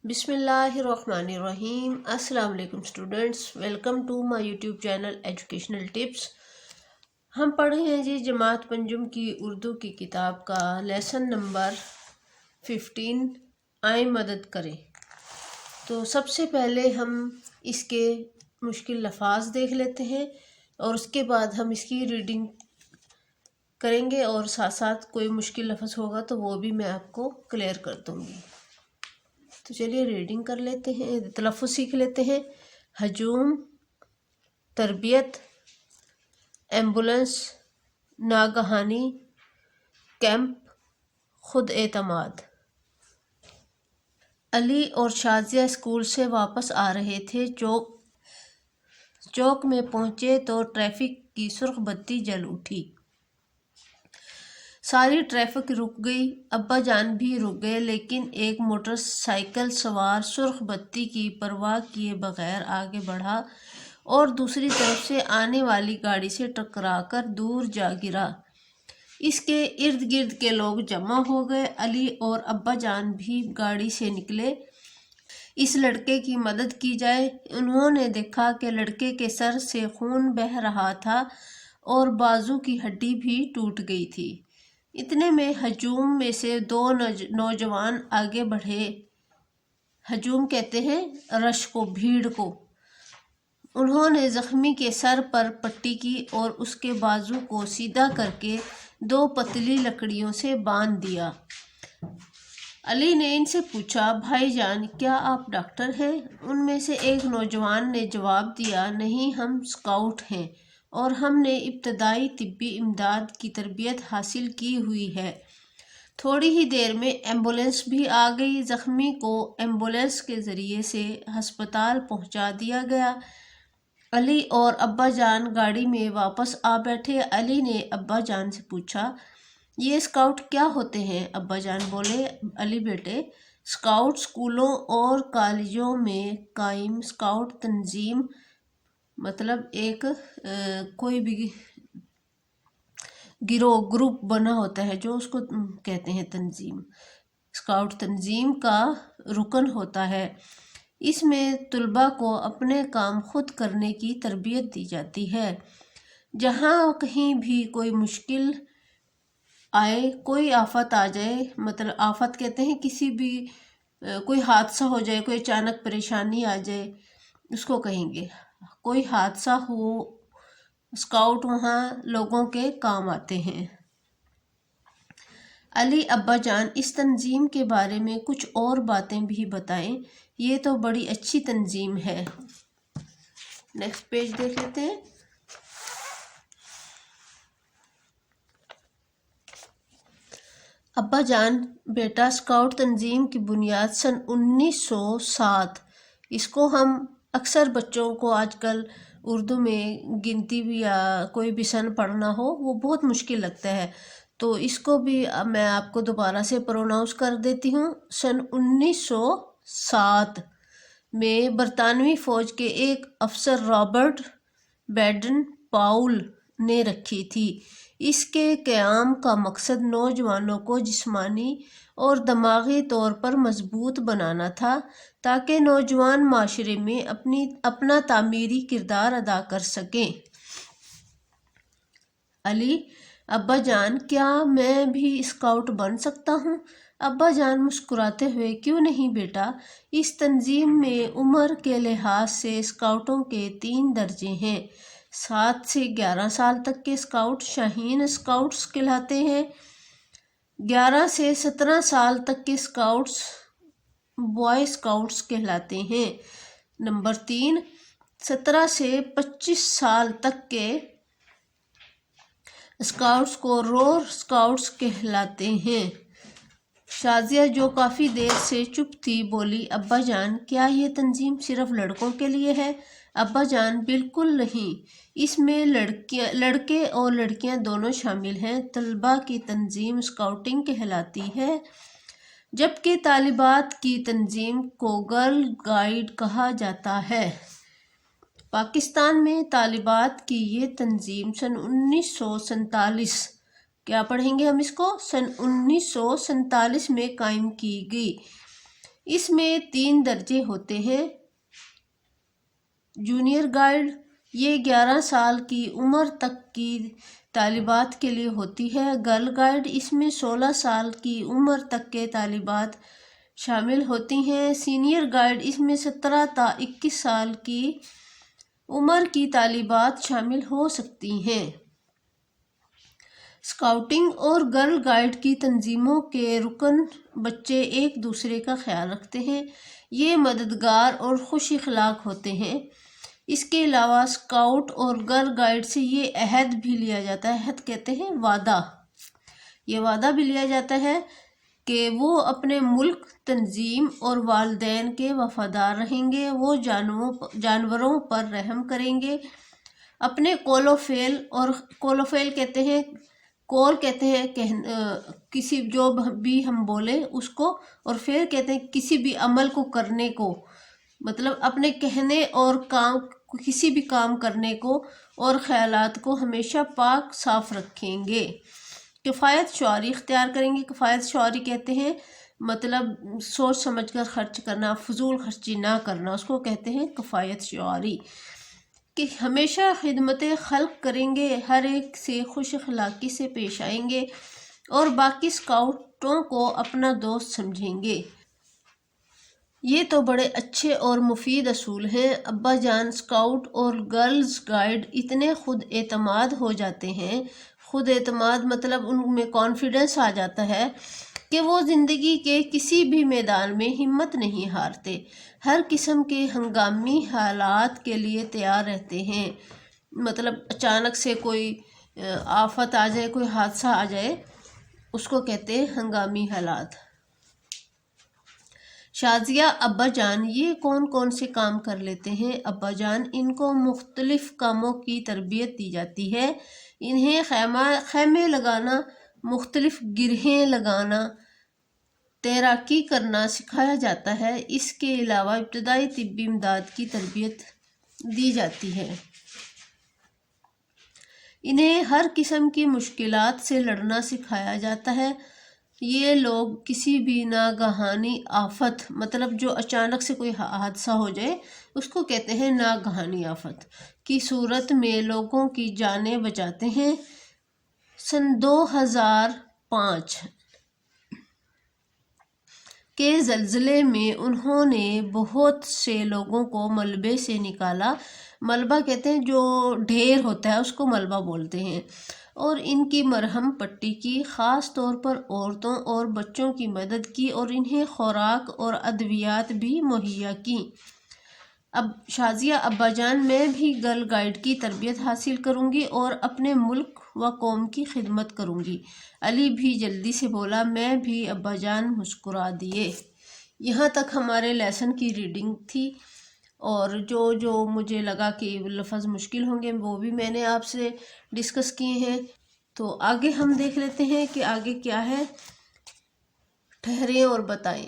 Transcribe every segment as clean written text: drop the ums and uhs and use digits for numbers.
بسم اللہ الرحمن الرحیم۔ السلام علیکم students, welcome to my YouTube channel educational tips. ہم پڑھ رہے ہیں جماعت پنجم کی اردو کی کتاب کا لیسن نمبر 15 آئیں مدد کریں۔ تو سب سے پہلے ہم اس کے مشکل لفاظ دیکھ لیتے ہیں اور اس کے بعد ہم اس کی ریڈنگ کریں گے، اور ساتھ ساتھ کوئی مشکل لفظ ہوگا تو وہ بھی میں آپ کو کلیئر کر دوں گی۔ تو چلیے ریڈنگ کر لیتے ہیں، تلفظ سیکھ لیتے ہیں۔ ہجوم، تربیت، ایمبولنس، ناگہانی، کیمپ، خود اعتماد۔ علی اور شازیہ اسکول سے واپس آ رہے تھے۔ چوک میں پہنچے تو ٹریفک کی سرخ بتی جل اٹھی۔ ساری ٹریفک رک گئی، ابا جان بھی رک گئے، لیکن ایک موٹر سائیکل سوار سرخ بتی کی پرواہ کیے بغیر آگے بڑھا اور دوسری طرف سے آنے والی گاڑی سے ٹکرا کر دور جا گرا۔ اس کے ارد گرد کے لوگ جمع ہو گئے۔ علی اور ابا جان بھی گاڑی سے نکلے، اس لڑکے کی مدد کی جائے۔ انہوں نے دیکھا کہ لڑکے کے سر سے خون بہہ رہا تھا اور بازو کی ہڈی بھی ٹوٹ گئی تھی۔ اتنے میں ہجوم میں سے دو نوجوان آگے بڑھے۔ ہجوم کہتے ہیں رش کو، بھیڑ کو۔ انہوں نے زخمی کے سر پر پٹی کی اور اس کے بازو کو سیدھا کر کے دو پتلی لکڑیوں سے باندھ دیا۔ علی نے ان سے پوچھا، بھائی جان کیا آپ ڈاکٹر ہیں؟ ان میں سے ایک نوجوان نے جواب دیا، نہیں، ہم اسکاؤٹ ہیں اور ہم نے ابتدائی طبی امداد کی تربیت حاصل کی ہوئی ہے۔ تھوڑی ہی دیر میں ایمبولینس بھی آ گئی۔ زخمی کو ایمبولینس کے ذریعے سے ہسپتال پہنچا دیا گیا۔ علی اور ابا جان گاڑی میں واپس آ بیٹھے۔ علی نے ابا جان سے پوچھا، یہ اسکاؤٹ کیا ہوتے ہیں؟ ابا جان بولے، علی بیٹے، اسکاؤٹ اسکولوں اور کالجوں میں قائم اسکاؤٹ تنظیم، مطلب ایک کوئی بھی گروہ، گروپ بنا ہوتا ہے جو اس کو کہتے ہیں تنظیم، اسکاؤٹ تنظیم کا رکن ہوتا ہے۔ اس میں طلباء کو اپنے کام خود کرنے کی تربیت دی جاتی ہے۔ جہاں کہیں بھی کوئی مشکل آئے، کوئی آفت آ جائے، مطلب آفت کہتے ہیں کسی بھی کوئی حادثہ ہو جائے، کوئی اچانک پریشانی آ جائے، اس کو کہیں گے۔ کوئی حادثہ ہو، اسکاؤٹ وہاں لوگوں کے کام آتے ہیں۔ علی ابا جان اس تنظیم کے بارے میں کچھ اور باتیں بھی بتائیں، یہ تو بڑی اچھی تنظیم ہے۔ نیکسٹ پیج دیکھ لیتے ہیں۔ ابا جان، بیٹا، اسکاؤٹ تنظیم کی بنیاد سن 1907۔ اس کو ہم اکثر بچوں کو آج کل اردو میں گنتی بھی یا کوئی بھی سن پڑھنا ہو وہ بہت مشکل لگتا ہے، تو اس کو بھی میں آپ کو دوبارہ سے پروناؤنس کر دیتی ہوں۔ سن 1907 میں برطانوی فوج کے ایک افسر رابرٹ بیڈن پاؤل نے رکھی تھی۔ اس کے قیام کا مقصد نوجوانوں کو جسمانی اور دماغی طور پر مضبوط بنانا تھا تاکہ نوجوان معاشرے میں اپنا تعمیری کردار ادا کر سکیں۔ علی، ابا جان کیا میں بھی اسکاؤٹ بن سکتا ہوں؟ ابا جان مسکراتے ہوئے، کیوں نہیں بیٹا، اس تنظیم میں عمر کے لحاظ سے اسکاؤٹوں کے 3 درجے ہیں۔ 7 سے 11 سال تک کے اسکاؤٹ شاہین اسکاؤٹس کہلاتے ہیں۔ 11 سے 17 سال تک کے اسکاؤٹس بوائے اسکاؤٹس کہلاتے ہیں۔ نمبر 3، 17 سے 25 سال تک کے اسکاؤٹس کو رور اسکاؤٹس کہلاتے ہیں۔ شازیہ جو کافی دیر سے چپ تھی بولی، ابا جان کیا یہ تنظیم صرف لڑکوں کے لیے ہے؟ ابا جان بالکل نہیں، اس میں لڑکے اور لڑکیاں دونوں شامل ہیں۔ طلباء کی تنظیم اسکاؤٹنگ کہلاتی ہے، جبکہ طالبات کی تنظیم کو گرل گائیڈ کہا جاتا ہے۔ پاکستان میں طالبات کی یہ تنظیم سن 1947، کیا پڑھیں گے ہم اس کو، سن 1947 میں قائم کی گئی۔ اس میں 3 درجے ہوتے ہیں۔ جونیئر گائیڈ یہ 11 سال کی عمر تک کی طالبات کے لیے ہوتی ہے۔ گرل گائیڈ اس میں 16 سال کی عمر تک کے طالبات شامل ہوتی ہیں۔ سینئر گائیڈ اس میں 17 تا 21 سال کی عمر کی طالبات شامل ہو سکتی ہیں۔ اسکاؤٹنگ اور گرل گائیڈ کی تنظیموں کے رکن بچے ایک دوسرے کا خیال رکھتے ہیں۔ یہ مددگار اور خوش اخلاق ہوتے ہیں۔ اس کے علاوہ اسکاؤٹ اور گرل گائیڈ سے یہ عہد بھی لیا جاتا ہے، عہد کہتے ہیں وعدہ، یہ وعدہ بھی لیا جاتا ہے کہ وہ اپنے ملک، تنظیم اور والدین کے وفادار رہیں گے۔ وہ جانوروں پر رحم کریں گے، اپنے قول و فعل کہتے ہیں، قول کہتے ہیں کسی جو بھی ہم بولیں اس کو، اور فعل کہتے ہیں کسی بھی عمل کو کرنے کو، مطلب اپنے کہنے اور کسی بھی کام کرنے کو اور خیالات کو ہمیشہ پاک صاف رکھیں گے۔ کفایت شعاری اختیار کریں گے۔ کفایت شعاری کہتے ہیں مطلب سوچ سمجھ کر خرچ کرنا، فضول خرچی نہ کرنا، اس کو کہتے ہیں کفایت شعاری۔ کہ ہمیشہ خدمت خلق کریں گے، ہر ایک سے خوش اخلاقی سے پیش آئیں گے اور باقی اسکاؤٹوں کو اپنا دوست سمجھیں گے۔ یہ تو بڑے اچھے اور مفید اصول ہیں۔ ابا جان اسکاؤٹ اور گرلز گائیڈ اتنے خود اعتماد ہو جاتے ہیں، خود اعتماد مطلب ان میں کانفیڈنس آ جاتا ہے کہ وہ زندگی کے کسی بھی میدان میں ہمت نہیں ہارتے، ہر قسم کے ہنگامی حالات کے لیے تیار رہتے ہیں۔ مطلب اچانک سے کوئی آفت آ جائے، کوئی حادثہ آ جائے، اس کو کہتے ہیں ہنگامی حالات۔ شازیہ ابا جان یہ کون کون سے کام کر لیتے ہیں؟ ابا جان ان کو مختلف کاموں کی تربیت دی جاتی ہے۔ انہیں خیمے لگانا، مختلف گرہیں لگانا، تیراکی کرنا سکھایا جاتا ہے۔ اس کے علاوہ ابتدائی طبی امداد کی تربیت دی جاتی ہے۔ انہیں ہر قسم کی مشکلات سے لڑنا سکھایا جاتا ہے۔ یہ لوگ کسی بھی ناگہانی آفت، مطلب جو اچانک سے کوئی حادثہ ہو جائے اس کو کہتے ہیں ناگہانی آفت، کی صورت میں لوگوں کی جانیں بچاتے ہیں۔ سن 2005 کے زلزلے میں انہوں نے بہت سے لوگوں کو ملبے سے نکالا۔ ملبہ کہتے ہیں جو ڈھیر ہوتا ہے اس کو ملبہ بولتے ہیں، اور ان کی مرہم پٹی کی، خاص طور پر عورتوں اور بچوں کی مدد کی اور انہیں خوراک اور ادویات بھی مہیا کیں۔ اب شازیہ ابا جان میں بھی گرل گائیڈ کی تربیت حاصل کروں گی اور اپنے ملک و قوم کی خدمت کروں گی۔ علی بھی جلدی سے بولا۔ میں بھی ابا جان مسکرا دیے۔ یہاں تک ہمارے لیسن کی ریڈنگ تھی، اور جو مجھے لگا کہ لفظ مشکل ہوں گے وہ بھی میں نے آپ سے ڈسکس کیے ہیں۔ تو آگے ہم دیکھ لیتے ہیں کہ آگے کیا ہے۔ ٹھہریں اور بتائیں۔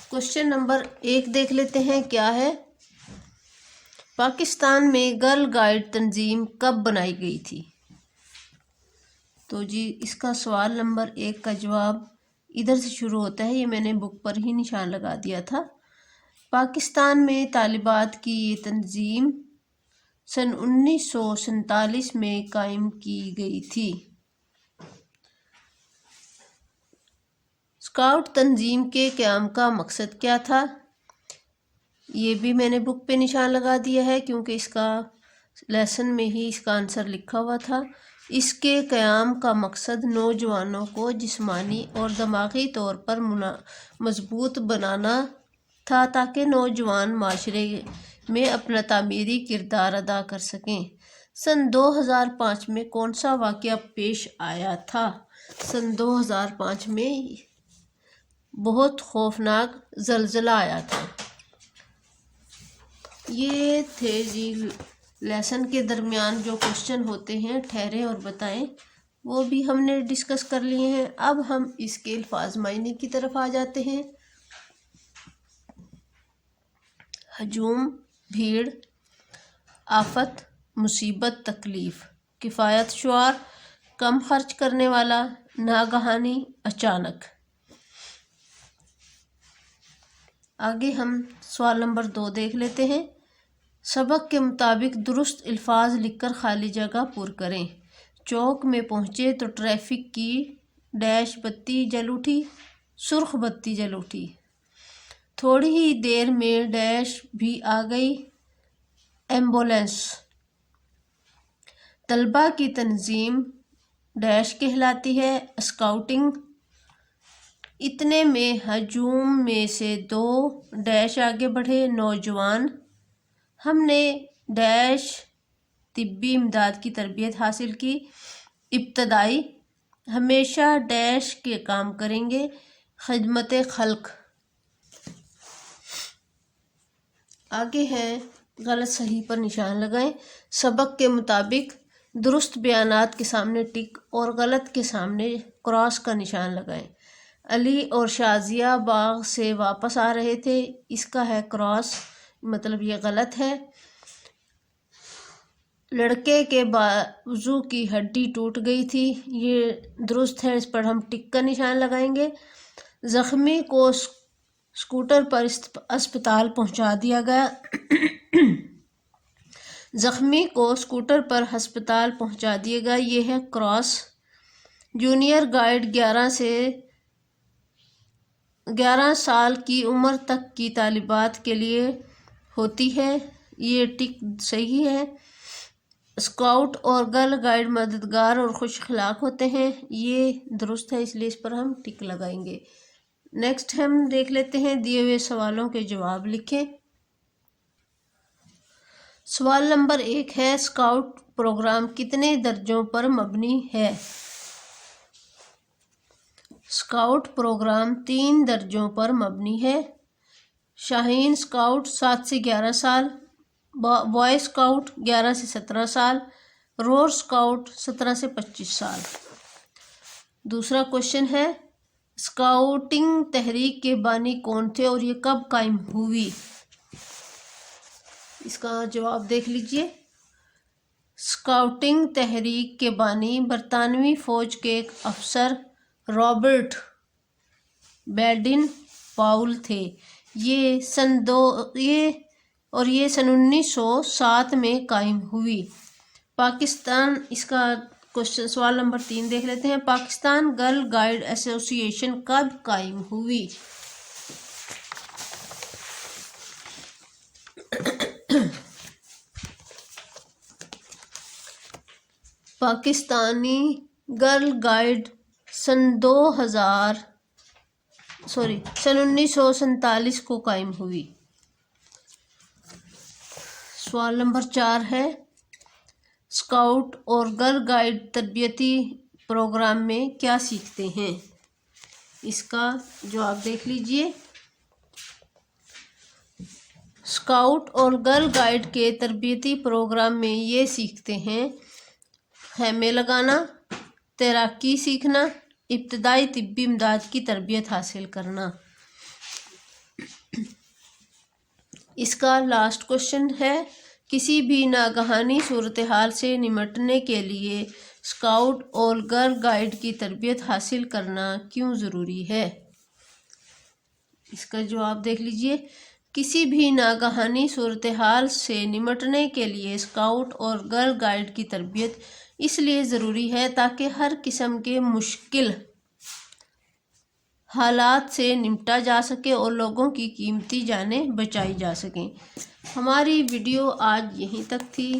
کوشچن نمبر 1 دیکھ لیتے ہیں کیا ہے۔ پاکستان میں گرل گائیڈ تنظیم کب بنائی گئی تھی؟ تو جی اس کا سوال نمبر 1 کا جواب ادھر سے شروع ہوتا ہے، یہ میں نے بک پر ہی نشان لگا دیا تھا۔ پاکستان میں طالبات کی یہ تنظیم سن 1947 میں قائم کی گئی تھی۔ اسکاؤٹ تنظیم کے قیام کا مقصد کیا تھا؟ یہ بھی میں نے بک پہ نشان لگا دیا ہے کیونکہ اس کا لیسن میں ہی اس کا آنسر لکھا ہوا تھا۔ اس کے قیام کا مقصد نوجوانوں کو جسمانی اور دماغی طور پر مضبوط بنانا تھا تاکہ نوجوان معاشرے میں اپنا تعمیری کردار ادا کر سکیں۔ سن 2005 میں کون سا واقعہ پیش آیا تھا؟ سن 2005 میں بہت خوفناک زلزلہ آیا تھا۔ یہ تھے جی لیسن کے درمیان جو کوشچن ہوتے ہیں، ٹھہریں اور بتائیں، وہ بھی ہم نے ڈسکس کر لیے ہیں۔ اب ہم اس کے الفاظ معنی کی طرف آ جاتے ہیں۔ ہجوم، بھیڑ، آفت، مصیبت، تکلیف۔ کفایت شعار، کم خرچ کرنے والا، ناگہانی، اچانک۔ آگے ہم سوال نمبر 2 دیکھ لیتے ہیں۔ سبق کے مطابق درست الفاظ لکھ کر خالی جگہ پر کریں۔ چوک میں پہنچے تو ٹریفک کی ڈیش بتی جل اٹھی، سرخ بتی جل اٹھی۔ تھوڑی ہی دیر میں ڈیش بھی آ گئی، ایمبولینس۔ طلبہ کی تنظیم ڈیش کہلاتی ہے، اسکاؤٹنگ۔ اتنے میں ہجوم میں سے 2 ڈیش آگے بڑھے، نوجوان۔ ہم نے ڈیش طبی امداد کی تربیت حاصل کی، ابتدائی۔ ہمیشہ ڈیش کے کام کریں گے، خدمت خلق۔ آگے ہے غلط صحیح پر نشان لگائیں۔ سبق کے مطابق درست بیانات کے سامنے ٹک اور غلط کے سامنے کراس کا نشان لگائیں۔ علی اور شازیہ باغ سے واپس آ رہے تھے، اس کا ہے کراس، مطلب یہ غلط ہے۔ لڑکے کے بازو کی ہڈی ٹوٹ گئی تھی، یہ درست ہے، اس پر ہم ٹک کا نشان لگائیں گے۔ زخمی کو اسکوٹر پر اسپتال پہنچا دیا گیا۔ زخمی کو اسکوٹر پر ہسپتال پہنچا دیا گیا، یہ ہے کراس۔ جونیئر گائیڈ 11 سال کی عمر تک کی طالبات کے لیے ہوتی ہے، یہ ٹک صحیح ہے۔ اسکاؤٹ اور گرل گائیڈ مددگار اور خوش اخلاق ہوتے ہیں، یہ درست ہے، اس لیے اس پر ہم ٹک لگائیں گے۔ نیکسٹ ہم دیکھ لیتے ہیں، دیے ہوئے سوالوں کے جواب لکھیں۔ سوال نمبر 1 ہے، اسکاؤٹ پروگرام کتنے درجوں پر مبنی ہے؟ اسکاؤٹ پروگرام 3 درجوں پر مبنی ہے۔ شاہین اسکاؤٹ 7 سے 11 سال، بوائے اسکاؤٹ 11 سے 17 سال، رور اسکاؤٹ 17 سے 25 سال۔ دوسرا کوشچن ہے، اسکاؤٹنگ تحریک کے بانی کون تھے اور یہ کب قائم ہوئی؟ اس کا جواب دیکھ لیجئے۔ اسکاؤٹنگ تحریک کے بانی برطانوی فوج کے ایک افسر رابرٹ بیڈن پاؤل تھے۔ یہ سن 1907 میں قائم ہوئی۔ پاکستان، اس کا سوال نمبر 3 دیکھ لیتے ہیں، پاکستان گرل گائیڈ ایسوسی ایشن کب قائم ہوئی؟ پاکستانی گرل گائیڈ سن 1947 کو قائم ہوئی۔ سوال نمبر 4 ہے، اسکاؤٹ اور گرل گائیڈ تربیتی پروگرام میں کیا سیکھتے ہیں؟ اس کا جواب دیکھ لیجئے۔ اسکاؤٹ اور گرل گائیڈ کے تربیتی پروگرام میں یہ سیکھتے ہیں، خیمے لگانا، تیراکی سیکھنا، ابتدائی طبی امداد کی تربیت حاصل کرنا۔ اس کا لاسٹ کوشچن ہے، کسی بھی ناگہانی صورتحال سے نمٹنے کے لیے اسکاؤٹ اور گرل گائیڈ کی تربیت حاصل کرنا کیوں ضروری ہے؟ اس کا جواب دیکھ لیجئے۔ کسی بھی ناگہانی صورتحال سے نمٹنے کے لیے اسکاؤٹ اور گرل گائیڈ کی تربیت اس لیے ضروری ہے تاکہ ہر قسم کے مشکل حالات سے نمٹا جا سکے اور لوگوں کی قیمتی جانیں بچائی جا سکیں۔ ہماری ویڈیو آج یہیں تک تھی۔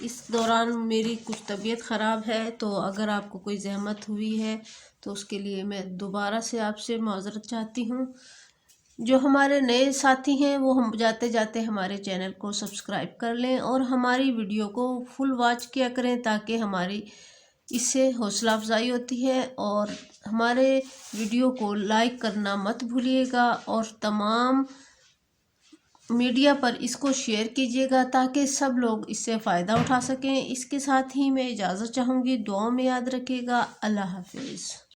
اس دوران میری کچھ طبیعت خراب ہے، تو اگر آپ کو کوئی زحمت ہوئی ہے تو اس کے لیے میں دوبارہ سے آپ سے معذرت چاہتی ہوں۔ جو ہمارے نئے ساتھی ہیں وہ ہم جاتے جاتے ہمارے چینل کو سبسکرائب کر لیں اور ہماری ویڈیو کو فل واچ کیا کریں تاکہ ہماری اس سے حوصلہ افزائی ہوتی ہے، اور ہمارے ویڈیو کو لائک کرنا مت بھولیے گا اور تمام میڈیا پر اس کو شیئر کیجیے گا تاکہ سب لوگ اس سے فائدہ اٹھا سکیں۔ اس کے ساتھ ہی میں اجازت چاہوں گی، دعاؤں میں یاد رکھیے گا۔ اللہ حافظ۔